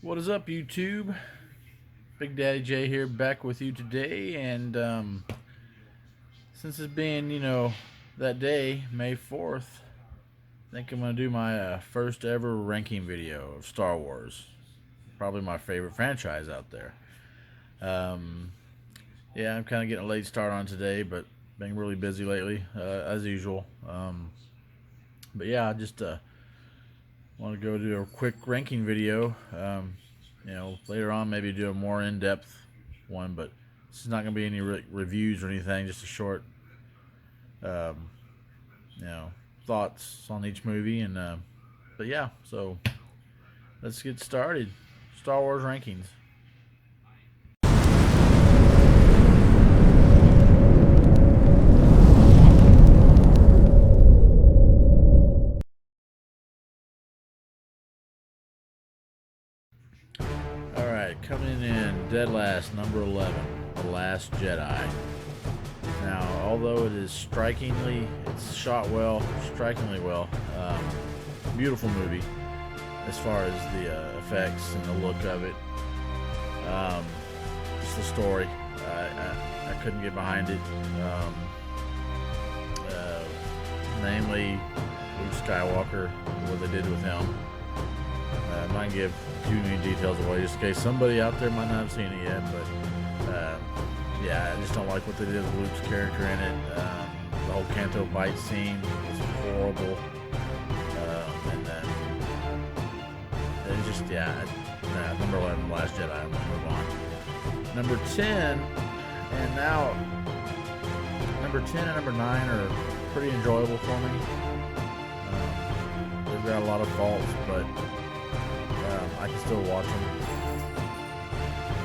What is up, YouTube? Big Daddy J here, back with you today. And since it's being, that day, May 4th, I think I'm going to do my first ever ranking video of Star Wars. Probably my favorite franchise out there. Yeah, I'm kind of getting a late start on today, but been really busy lately, as usual. But yeah, I just want to go do a quick ranking video. Later on maybe do a more in-depth one, but this is not going to be any reviews or anything, just a short um, thoughts on each movie. And but yeah, so let's get started. Star Wars rankings. Alright, coming in dead last, number 11, The Last Jedi. Now, although it's shot well, strikingly well, beautiful movie as far as the effects and the look of it. Just the story, I couldn't get behind it. Namely, Luke Skywalker, what they did with him. I might give too many details away just in case somebody out there might not have seen it yet, but yeah, I just don't like what they did with Luke's character in it. The whole Canto Bight scene was horrible, and then it just, number 11, Last Jedi. I'm gonna move on. Number 10, and now number 10 and number 9 are pretty enjoyable for me. They've got a lot of faults, but I can still watch them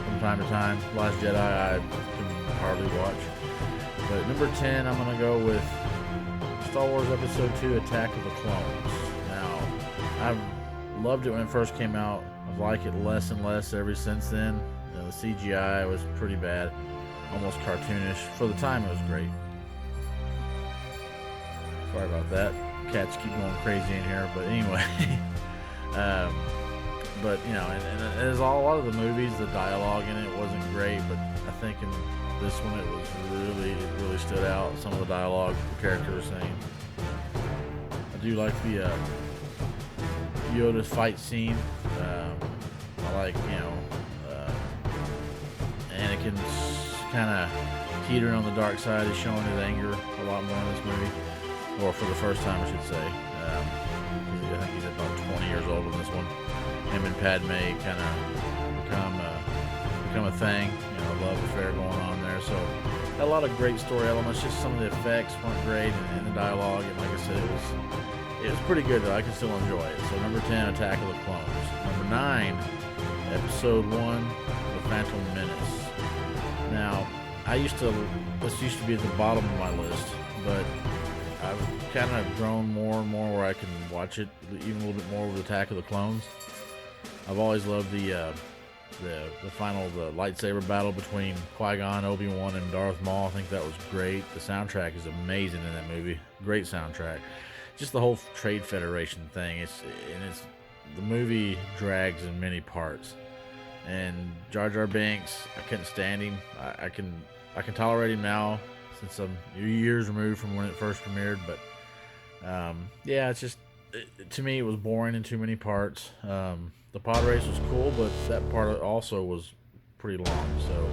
from time to time. Last Jedi I can hardly watch. But number 10, I'm going to go with Star Wars Episode 2, Attack of the Clones. Now, I've loved it when it first came out. I've liked it less and less ever since then. The CGI was pretty bad, almost cartoonish. For the time, it was great. Sorry about that. Cats keep going crazy in here, but anyway. But and as a lot of the movies, the dialogue in it wasn't great, but I think in this one it really stood out. Some of the dialogue the character was saying. I do like the Yoda's fight scene. I like Anakin's kind of teetering on the dark side. He's showing his anger a lot more in this movie, or for the first time, I should say. I think he's about 20 years old in this one. Him and Padme kind of become a thing. Love affair going on there. So a lot of great story elements. Just some of the effects weren't great, and the dialogue. And like I said, it was pretty good though. I can still enjoy it. So number 10, Attack of the Clones. Number 9, Episode 1, The Phantom Menace. Now, this used to be at the bottom of my list, but I've kind of grown more and more where I can watch it even a little bit more with Attack of the Clones. I've always loved the lightsaber battle between Qui-Gon, Obi-Wan, and Darth Maul. I think that was great. The soundtrack is amazing in that movie. Great soundtrack. Just the whole Trade Federation thing. The movie drags in many parts. And Jar Jar Binks, I couldn't stand him. I can tolerate him now since I'm years removed from when it first premiered. But it's just to me it was boring in too many parts. The pod race was cool, but that part also was pretty long. So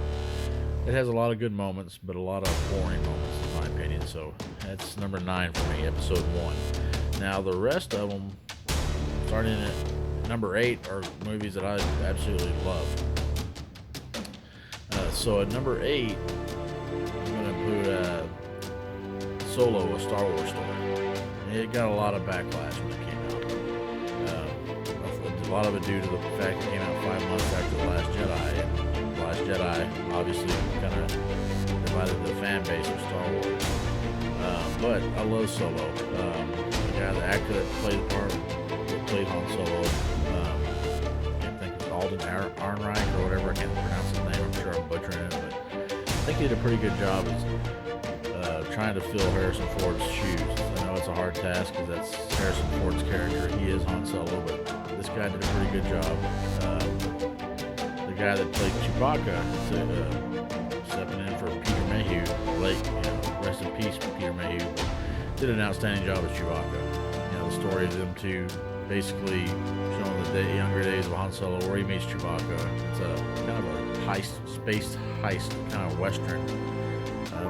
it has a lot of good moments, but a lot of boring moments, in my opinion. So that's number 9 for me, Episode 1. Now the rest of them, starting at number 8, are movies that I absolutely love. So at number 8, I'm going to put Solo, A Star Wars Story. It got a lot of backlash when it came out. A lot of it due to the fact it came out 5 months after The Last Jedi. And The Last Jedi obviously kind of divided the fan base of Star Wars. But I love Solo. The actor that played Han Solo, I can't think of Alden Ehrenreich or whatever. I can't pronounce his name. I'm sure I'm butchering it, but I think he did a pretty good job as trying to fill Harrison Ford's shoes. I know it's a hard task because that's Harrison Ford's character. He is Han Solo, but this guy did a pretty good job. guy that played Chewbacca, stepping in for Peter Mayhew. Late, rest in peace, Peter Mayhew. Did an outstanding job as Chewbacca. The story of them two, basically showing the younger days of Han Solo, where he meets Chewbacca. It's a kind of a space heist, kind of western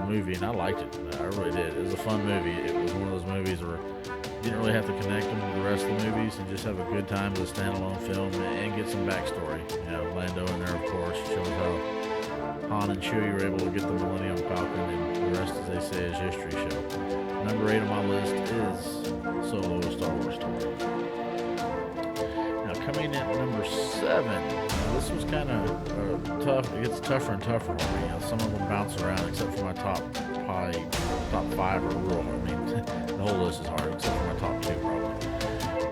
movie, and I liked it. I really did. It was a fun movie. It was one of those movies where you didn't really have to connect them to the rest of the movies, and just have a good time with a standalone film and get some backstory. Lando in there, of course, shows how Han and Chewie were able to get the Millennium Falcon, and the rest, as they say, is history. Show. Number 8 on my list is Solo: A Star Wars Story. Now, coming in at number 7, this was kind of tough. It gets tougher and tougher for me. Some of them bounce around, except for my top 5 are real hard. The whole list is hard, except for my top 2 probably.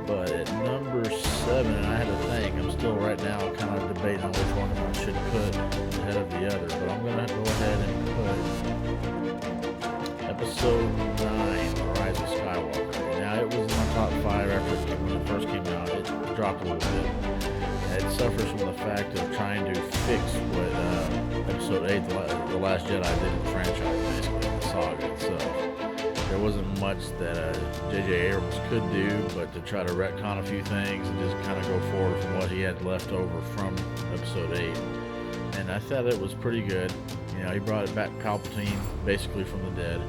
But at number 7, and I had to think, I'm still right now kind of debating on which one I should put ahead of the other, but I'm going to go ahead and put Episode 9, The Rise of Skywalker. Now, it was in my top 5 when it first came out. It dropped a little bit. It suffers from the fact of trying to fix what Episode 8, The Last Jedi, did in the franchise, basically, in the saga itself. There wasn't much that J.J. Abrams could do, but to try to retcon a few things and just kind of go forward from what he had left over from Episode 8. And I thought it was pretty good. He brought it back Palpatine, basically from the dead,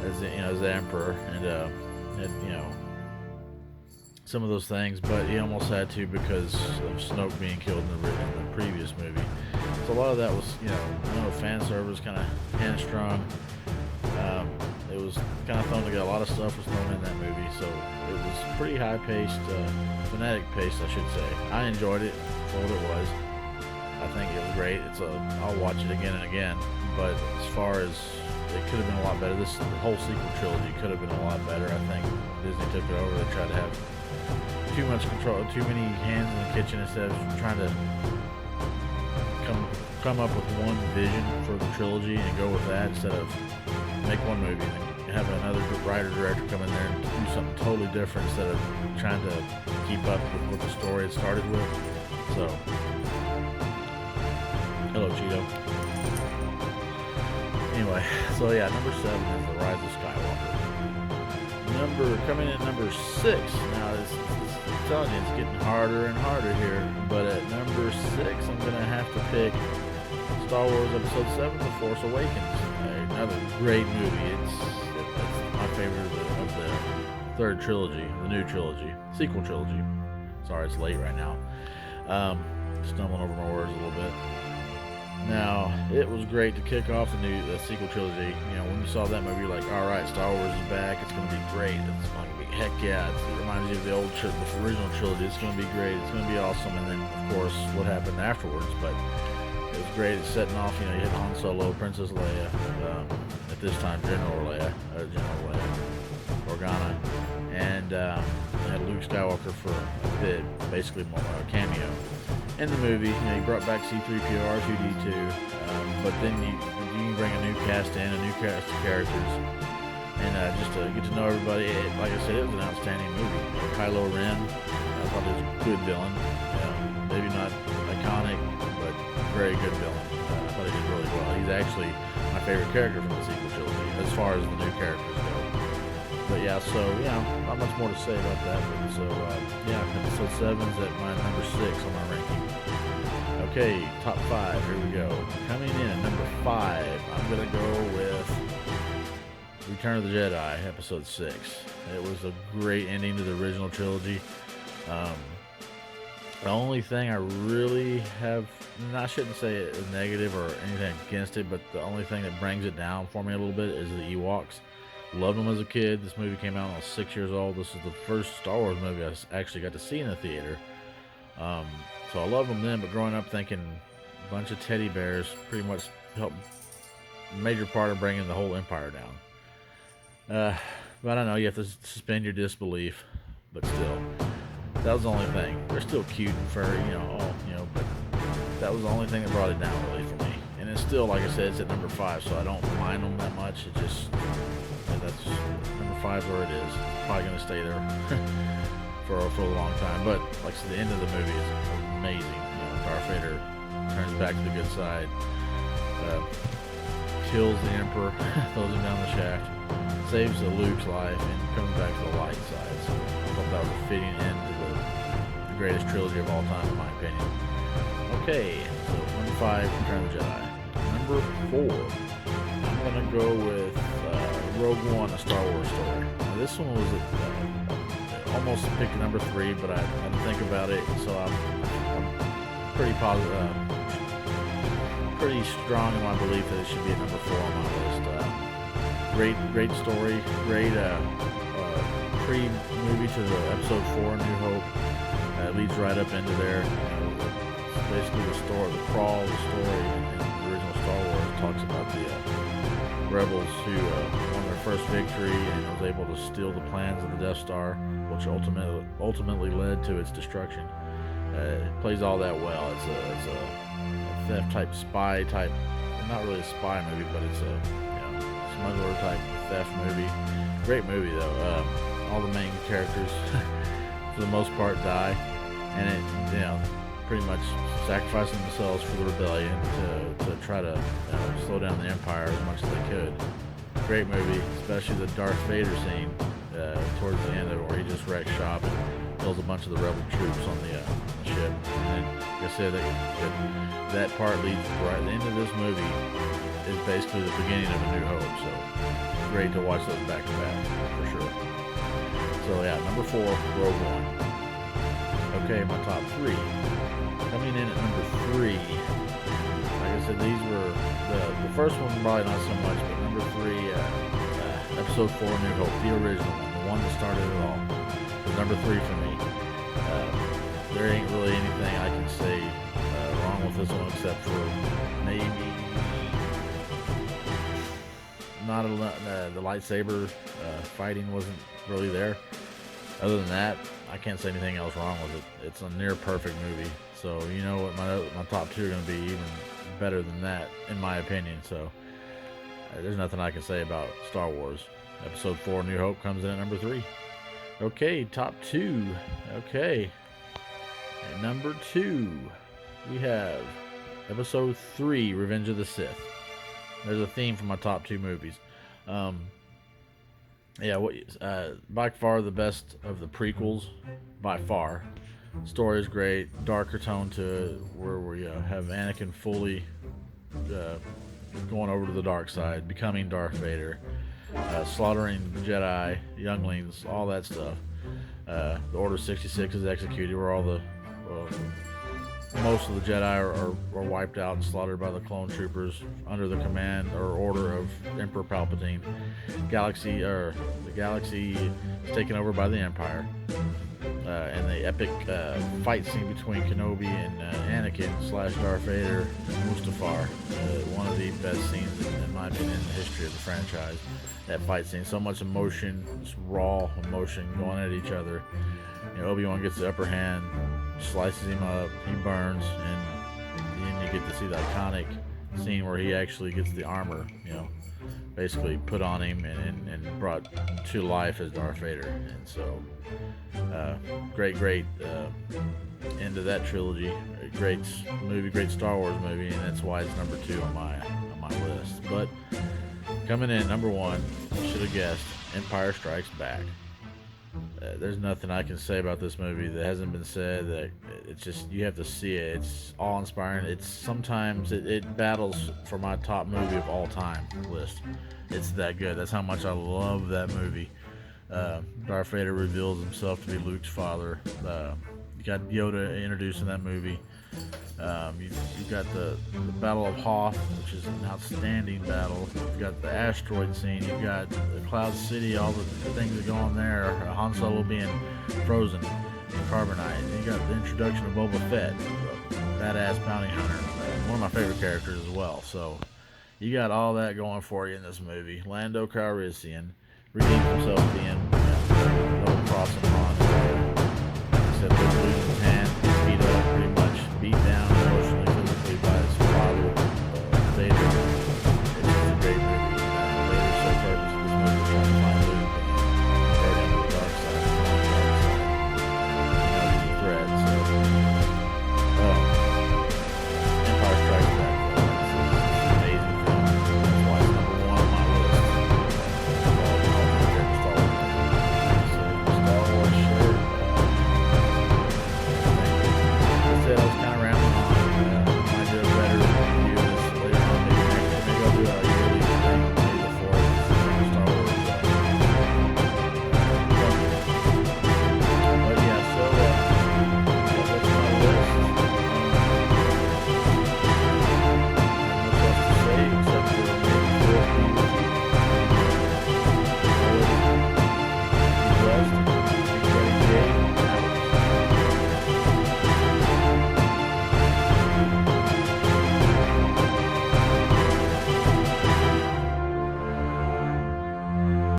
as the Emperor, and some of those things, but he almost had to because of Snoke being killed in the previous movie. So a lot of that was, fan service, kind of hamstrung. It was kind of thrown together. A lot of stuff was thrown in that movie, so it was pretty high-paced, fanatic-paced, I should say. I enjoyed it for what it was. I think it was great. I'll watch it again and again, but as far as it could have been a lot better, the whole sequel trilogy could have been a lot better. I think Disney took it over. They tried to have too much control, too many hands in the kitchen instead of trying to come up with one vision for the trilogy and go with that instead of make one movie and have another writer-director come in there and do something totally different instead of trying to keep up with what the story had started with. So, hello, Cheeto. Anyway, so yeah, number 7 is The Rise of Skywalker. Coming in at number 6. Now, I'm telling you, it's getting harder and harder here. But at number 6, I'm going to have to pick Star Wars Episode 7, The Force Awakens. Another great movie. It's my favorite of the third trilogy, the new trilogy, sequel trilogy. Sorry, it's late right now. Stumbling over my words a little bit. Now, it was great to kick off the sequel trilogy. When you saw that movie, you're like, all right, Star Wars is back. It's going to be great. It's going to be, heck yeah. It reminds you of the original trilogy. It's going to be great. It's going to be awesome. And then, of course, what happened afterwards. But it was great. It's setting off, you had Han Solo, Princess Leia, at this time, General Leia, Organa, and had Luke Skywalker for a bit, basically a cameo. In the movie, you brought back C-3PO, R2-D2, but then you bring a new cast in, a new cast of characters, and just to get to know everybody. Like I said, it was an outstanding movie. Kylo Ren, I thought he was a good villain. Maybe not iconic, but very good villain. I thought he did really well. He's actually my favorite character from the sequel trilogy, as far as the new characters go. But yeah, so not much more to say about that. But so Episode 7's at my number 6 on my ranking. Okay, top 5. Here we go. Coming in at number 5, I'm gonna go with Return of the Jedi, Episode 6. It was a great ending to the original trilogy. The only thing I really have, and I shouldn't say it is negative or anything against it, but the only thing that brings it down for me a little bit is the Ewoks. Loved them as a kid. This movie came out when I was 6 years old. This is the first Star Wars movie I actually got to see in the theater. So I loved them then, but growing up thinking a bunch of teddy bears pretty much helped a major part of bringing the whole empire down. But I don't know, you have to suspend your disbelief, but still, that was the only thing. They're still cute and furry, but that was the only thing that brought it down really for me. And it's still, like I said, it's at number 5, so I don't mind them that much. It just, that's number 5 where it is. It's probably going to stay there for a long time. But like I said, the end of the movie is amazing. Darth Vader turns back to the good side, uh, kills the Emperor, throws him down the shaft, saves Luke's life, and comes back to the light side. So I thought that was a fitting end to the greatest trilogy of all time, in my opinion. Okay, so number 5, Return of the Jedi. Number 4, I'm gonna go with Rogue One, A Star Wars Story. Now, this one was almost picked number 3, but I didn't think about it, so I'm pretty positive, pretty strong in my belief that it should be at number 4 on my list. Great story, great pre-movie to the Episode 4, New Hope. It leads right up into there. Basically the story, the crawl, the story in the original Star Wars talks about the rebels who won their first victory and was able to steal the plans of the Death Star, which ultimately led to its destruction. It plays all that well. It's a theft type, spy type, not really a spy movie, but it's a smuggler type theft movie. Great movie though. All the main characters, for the most part, die, and it pretty much sacrificing themselves for the rebellion to try to slow down the Empire as much as they could. Great movie, especially the Darth Vader scene towards the end of it, where he just wrecks shop and kills a bunch of the rebel troops on the ship. And like I said, that part leads right. The end of this movie is basically the beginning of A New Hope. So great to watch those back to back for sure. So yeah, number 4, Rogue One. Okay, my top 3. Coming in at number 3, like I said, these were the first one probably not so much, but number 3, Episode 4, New Hope, the original one, the one that started it all, was number 3 for me. There ain't really anything I can say wrong with this one except for maybe not the lightsaber fighting wasn't really there. Other than that, I can't say anything else wrong with it. It's a near perfect movie. So you know what, my top 2 are going to be even better than that, in my opinion. So there's nothing I can say about Star Wars. Episode 4, New Hope, comes in at number 3. Okay, top 2. Okay. At number 2, we have Episode 3, Revenge of the Sith. There's a theme for my top 2 movies. By far the best of the prequels, by far. Story is great, darker tone to it, where we have Anakin fully going over to the dark side, becoming Darth Vader, slaughtering Jedi, younglings, all that stuff. The Order 66 is executed, where all the most of the Jedi are wiped out and slaughtered by the clone troopers under the command or order of Emperor Palpatine. The galaxy is taken over by the Empire. And the epic fight scene between Kenobi and Anakin / Darth Vader and Mustafar, one of the best scenes in my opinion in the history of the franchise. That fight scene, so much emotion, just raw emotion going at each other. Obi-Wan gets the upper hand, slices him up, he burns, and then you get to see the iconic scene where he actually gets the armor, basically put on him and brought to life as Darth Vader. And so great end of that trilogy. A great movie, great Star Wars movie, and that's why it's number 2 on my list. But coming in number 1, should have guessed, Empire Strikes Back. There's nothing I can say about this movie that hasn't been said. That it's just, you have to see it. It's awe-inspiring. It's sometimes it battles for my top movie of all time list. It's that good. That's how much I love that movie. Darth Vader reveals himself to be Luke's father. You got Yoda introduced in that movie. You've got the Battle of Hoth, which is an outstanding battle. You've got the asteroid scene. You've got the Cloud City, all the things that go on there. Han Solo being frozen in carbonite. And you got the introduction of Boba Fett, a badass bounty hunter, one of my favorite characters as well. So you got all that going for you in this movie. Lando Calrissian redeems himself at the end. No crossing on. Like I said,